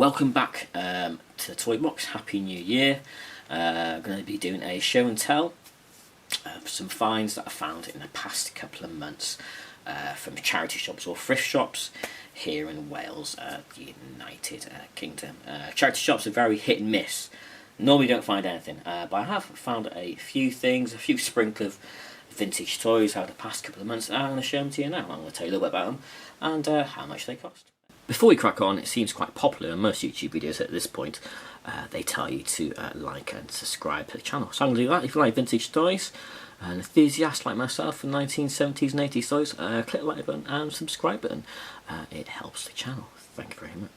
welcome back to the Toy Box. Happy New Year. I'm going to be doing a show and tell of some finds that I found in the past couple of months from charity shops or thrift shops here in Wales, the United Kingdom. Charity shops are very hit and miss. Normally don't find anything, but I have found a few things, a few sprinkle of vintage toys over the past couple of months. I'm going to show them to you now. I'm going to tell you a little bit about them and how much they cost. Before we crack on, it seems quite popular in most YouTube videos at this point. They tell you to like and subscribe to the channel. So I'm going to do that. If you like vintage toys, an enthusiast like myself for 1970s and 80s toys, click the like button and subscribe button. It helps the channel. Thank you very much.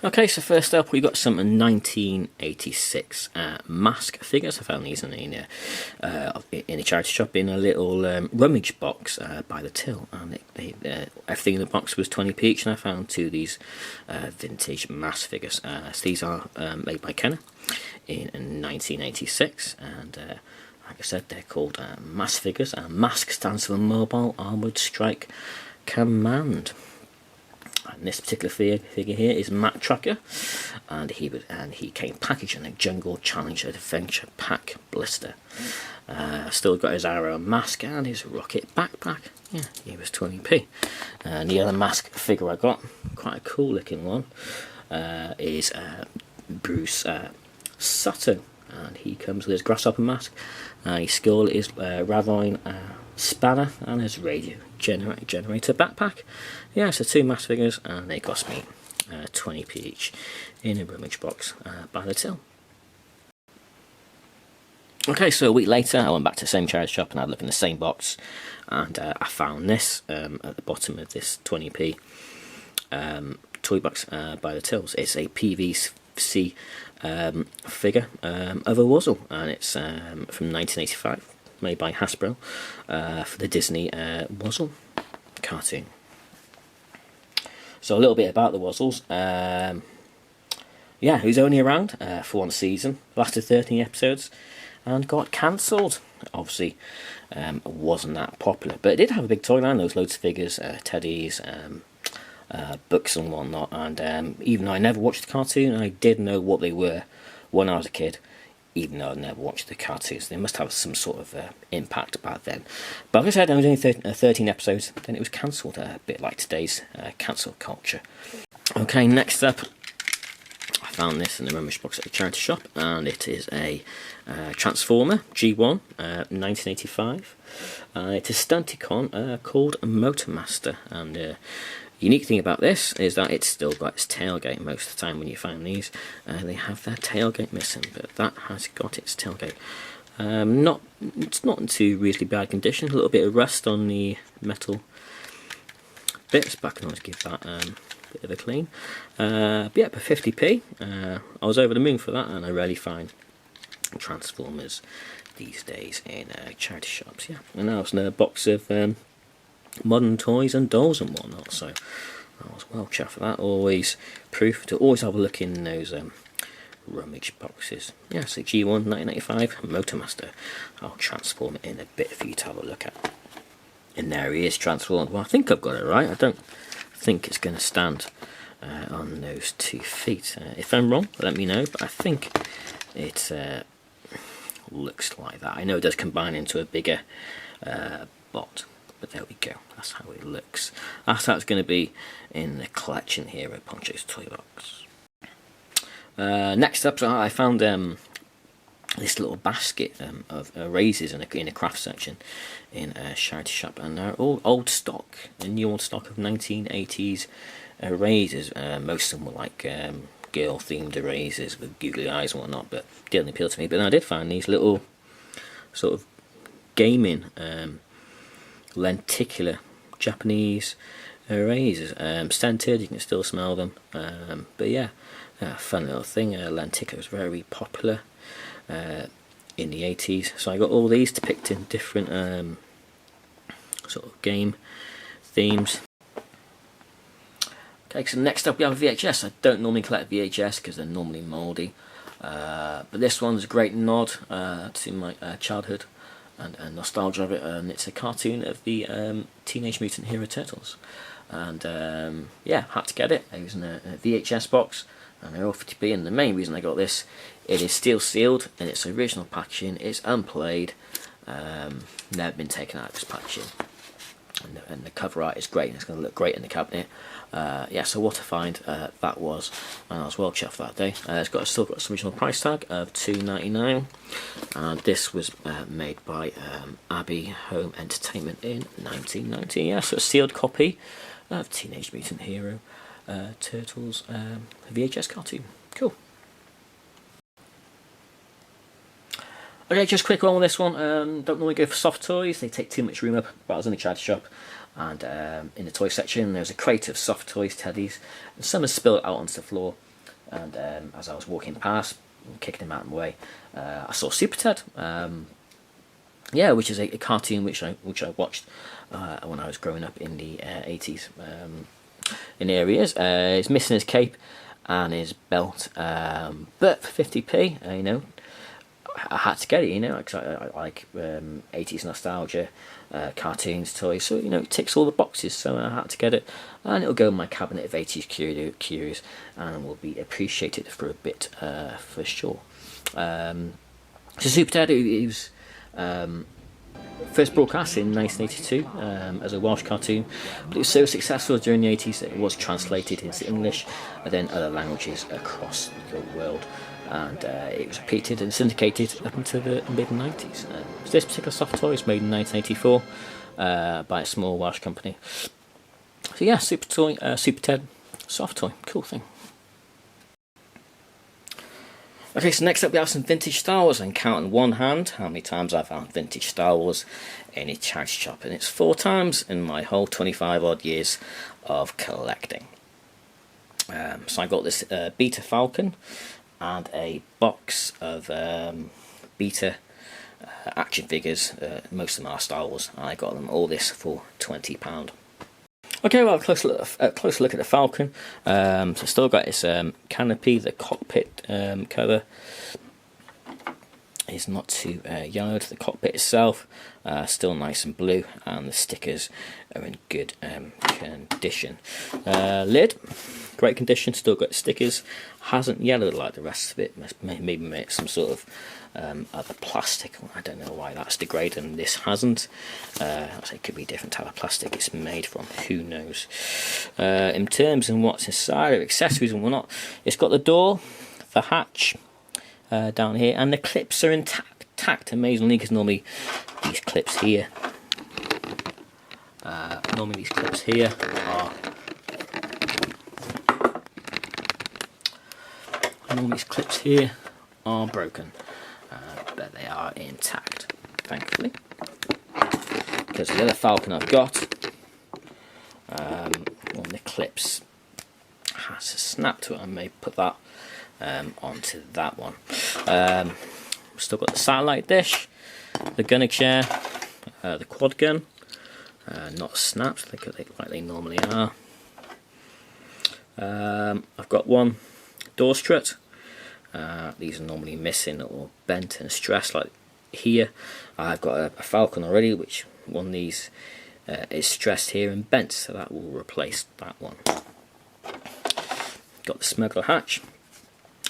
Okay, so first up we got some 1986 M.A.S.K figures. I found these in a charity shop in a little rummage box by the till, and everything in the box was 20p each, and I found two of these vintage M.A.S.K figures. So these are made by Kenner in 1986, and like I said, they're called M.A.S.K figures. M.A.S.K stands for Mobile Armoured Strike Command. And this particular figure here is Matt Tracker, and he came packaged in a Jungle Challenge Adventure Pack blister. Still got his arrow mask and his rocket backpack. Yeah, he was 20p. And the other M.A.S.K figure I got, quite a cool looking one, is Bruce Sutton, and he comes with his grasshopper mask. His skill is Ravine Spanner, and his radio generator backpack. Yeah, so two M.A.S.K figures, and they cost me 20p each in a rummage box by the till. Okay, so a week later I went back to the same charity shop and I had a look in the same box, and I found this at the bottom of this 20p toy box by the tills. It's a PVC figure of a Wuzzle, and it's from 1985. Made by Hasbro for the Disney Wuzzle cartoon. So a little bit about the Wuzzles. Yeah, it was only around for one season, lasted 13 episodes, and got cancelled. Obviously, wasn't that popular, but it did have a big toy line. There was loads of figures, teddies, books and whatnot. And even though I never watched the cartoon, I did know what they were when I was a kid. Even though I never watched the cartoons, they must have some sort of impact back then. But like I said, I was only 13 episodes, then it was cancelled, a bit like today's cancel culture. Okay, next up, I found this in the rummage box at a charity shop, and it is a Transformer G1 1985. It's a Stunticon called Motormaster, and unique thing about this is that it's still got its tailgate. Most of the time when you find these, they have their tailgate missing, but that has got its tailgate. It's not in too really bad condition. A little bit of rust on the metal bits, but I can always give that a bit of a clean. But yeah, for 50p, I was over the moon for that, and I rarely find Transformers these days in charity shops. Yeah, and now it's in a box of modern toys and dolls and whatnot, so I was well chuffed for that. Always proof to always have a look in those rummage boxes. Yeah, so G1 1985 Motormaster. I'll transform it in a bit for you to have a look at. And there he is transformed. Well, I think I've got it right. I don't think it's going to stand on those 2 feet. If I'm wrong, let me know, but I think it looks like that. I know it does combine into a bigger bot. But there we go, that's how it looks. That's how it's going to be in the collection here at Poncho's Toy Box. Next up, so I found this little basket of erasers in a craft section in a charity shop, and they're all old stock, a new old stock of 1980s erasers. Most of them were like girl-themed erasers with googly eyes and whatnot, but didn't appeal to me. But then I did find these little sort of gaming lenticular Japanese erasers, scented, you can still smell them, but yeah, fun little thing. Lenticular was very popular in the 80s, so I got all these depicting different sort of game themes. Okay, so next up we have a VHS. I don't normally collect VHS because they're normally mouldy, but this one's a great nod to my childhood and nostalgia of it, and it's a cartoon of the Teenage Mutant Hero Turtles. and yeah, had to get it. It was in a VHS box, and they're all 50p. And the main reason I got this, it is steel sealed in its original packaging. It's unplayed, never been taken out of this packaging, and the cover art is great. And it's going to look great in the cabinet. Yeah, so what a find that was, and I was well chuffed that day. It's still got its original price tag of $2.99, and this was made by Abbey Home Entertainment in 1990. Yeah, so a sealed copy of Teenage Mutant Hero Turtles VHS cartoon. Cool. Okay, just quick on this one. Don't normally go for soft toys, they take too much room up, but I was in a charity shop, and in the toy section there's a crate of soft toys, teddies, and some are spilled out onto the floor, and as I was walking past, kicking them out of my way, I saw Super Ted, yeah, which is a cartoon which I watched when I was growing up in the 80s. In areas, he's missing his cape and his belt, but for 50p, you know, I had to get it, you know, because I like 80s nostalgia, cartoons, toys, so, you know, it ticks all the boxes, so I had to get it, and it'll go in my cabinet of 80s curios, and will be appreciated for a bit, for sure. So Super Ted, he was first broadcast in 1982 as a Welsh cartoon, but it was so successful during the 80s that it was translated into English and then other languages across the world, and it was repeated and syndicated up until the mid-90s. So this particular soft toy was made in 1984 by a small Welsh company. So yeah, Super Ted soft toy, cool thing. Okay, so next up we have some vintage Star Wars, and count on one hand how many times I found vintage Star Wars in a charity shop, and it's 4 times in my whole 25 odd years of collecting. So I got this Beta Falcon and a box of Beta action figures, most of them are Star Wars, and I got them all this for £20. Okay, well, a closer look at the Falcon. So still got its canopy, the cockpit cover is not too yellowed. The cockpit itself still nice and blue, and the stickers are in good condition. Lid, great condition, still got the stickers, hasn't yellowed like the rest of it. Maybe made some sort of other plastic. I don't know why that's degraded and this hasn't. It could be a different type of plastic it's made from, who knows. In terms of what's inside of accessories and whatnot, it's got the door, the hatch down here, and the clips are intact amazingly, because normally these clips here are broken, but they are intact, thankfully, because the other Falcon I've got, one of the clips has snapped to it. I may put that onto that one. Still got the satellite dish, the gunning chair, the quad gun, not snapped like they normally are. I've got one door strut. These are normally missing or bent and stressed, like here. I've got a Falcon already, which one of these is stressed here and bent, so that will replace that one. Got the smuggler hatch.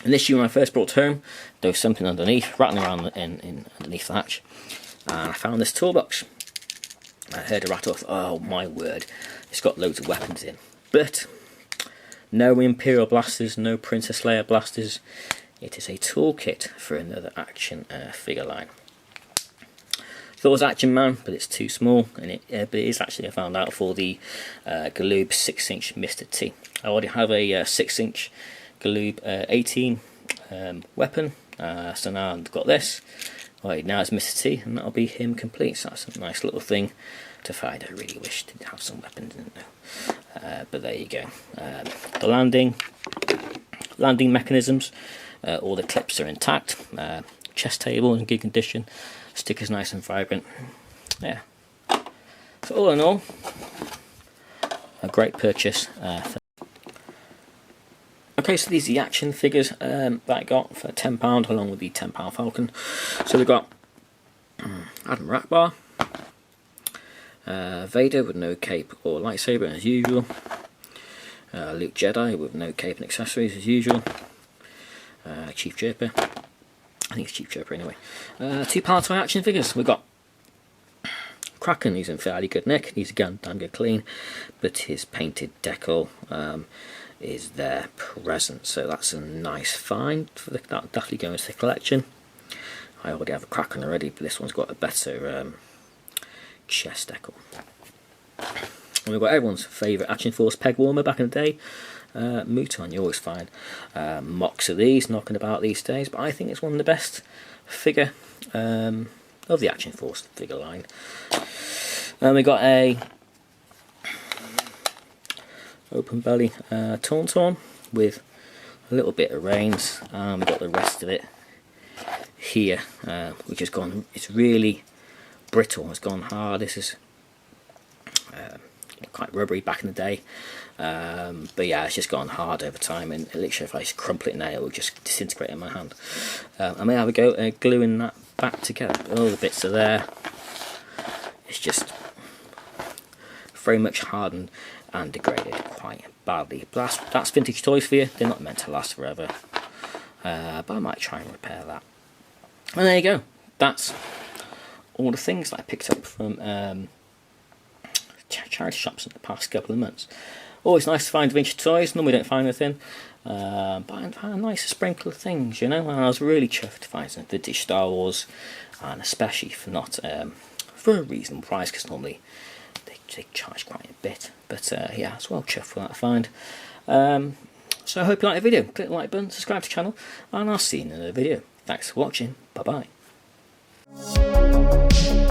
And this year when I first brought it home, there was something underneath, rattling around underneath the hatch, and I found this toolbox. I heard a rattle off. Oh my word, it's got loads of weapons in, but no Imperial blasters, no Princess Leia blasters. It is a toolkit for another action figure line. Thought it was Action Man, but it's too small, and but it is actually, I found out, for the Galoob 6-inch Mr. T. I already have a 6-inch Galoob 18 weapon, so now I've got this. Right, now it's Mr. T, and that'll be him complete. So that's a nice little thing to find. I really wish to have some weapons in there, but there you go. The landing mechanisms, all the clips are intact. Chest table in good condition. Stickers nice and vibrant. Yeah. So all in all, a great purchase. Okay, so these are the action figures that I got for £10 along with the £10 Falcon. So we've got Adam Rakbar, Vader with no cape or lightsaber as usual. Luke Jedi with no cape and accessories as usual. Chief Chirper. I think it's Chief Chirper anyway. 2 Palatoy action figures. We've got Kraken, he's in fairly good nick. He's damn good clean, but his painted decal is there present, so that's a nice find. That'll definitely go into the collection. I already have a Kraken already, but this one's got a better chest decal. And we've got everyone's favourite Action Force peg warmer back in the day, Mutant. You always find mocks of these knocking about these days, but I think it's one of the best figure of the Action Force figure line. And we got a open belly Tauntaun with a little bit of reins, and we got the rest of it here, which has gone. It's really brittle. It's gone hard. This is quite rubbery back in the day, but yeah, it's just gone hard over time, and literally if I just crumple it now, it will just disintegrate in my hand. I may have a go at gluing that back together. All the bits are there. It's just very much hardened and degraded quite badly. But that's vintage toys for you. They're not meant to last forever, but I might try and repair that. And there you go. That's all the things that I picked up from charity shops in the past couple of months. Always nice to find vintage toys. Normally don't find anything, but I found a nice sprinkle of things, you know. And I was really chuffed to find some vintage Star Wars, and especially for not for a reasonable price, because normally they charge quite a bit. But yeah, I was well chuffed for that find. So I hope you liked the video. Click the like button, subscribe to the channel, and I'll see you in another video. Thanks for watching. Bye bye.